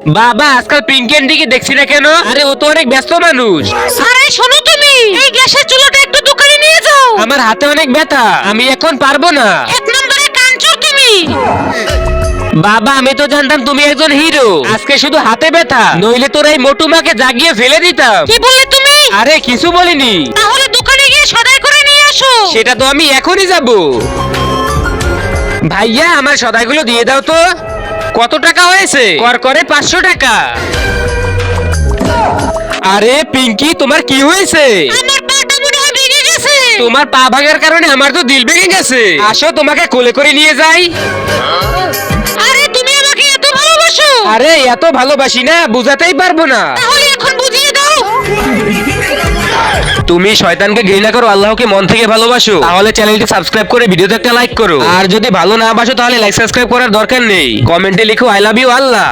বাবা আজকাল পিঙ্কি আন্টিকে দেখছি না কেন? আরে ও তো অনেক ব্যস্ত মানুষ। আরে শোনো, তুমি এই গ্যাসের চুলাটা একটু দোকানে নিয়ে যাও। আমার হাতে অনেক ব্যথা, আমি এখন পারবো না। এক নম্বরে কাঞ্চুর তুমি। বাবা আমি তো জানতাম তুমি একজন হিরো, আজকে শুধু হাতে ব্যথা, নইলে তোর এই মোটু মাকে জাগিয়ে ফেলে দিতাম। কি বললে তুমি? আরে কিছু বলিনি। তাহলে দোকানে গিয়ে সদাই করে নিয়ে আসো। সেটা তো আমি এখনই যাব। ভাইয়া আমার সদাইগুলো দিয়ে দাও তো। কত টাকা হয়েছে? করে 500 টাকা। আরে পিঙ্কি তোমার কি হয়েছে? আমার পাটা মনে হয় ভেঙে গেছে। তোমার পা ভাঙার কারণে আমার তো দিল ভেঙে গেছে। আসো তোমাকে কোলে করে নিয়ে যাই। আরে তুমি আমাকে এত ভালোবাসো? আরে এত ভালোবাসি না, বুঝাতেই পারবো না। তাহলে এখন বুঝিয়ে দাও। তুমি শয়তানকে ঘৃণা করো, আল্লাহকে মন থেকে ভালোবাসো, তাহলে চ্যানেলটি সাবস্ক্রাইব করে ভিডিওতে একটা লাইক করো। আর যদি ভালো না বাসো তাহলে লাইক সাবস্ক্রাইব করার দরকার নেই, কমেন্টে লিখো আই লাভ ইউ আল্লাহ।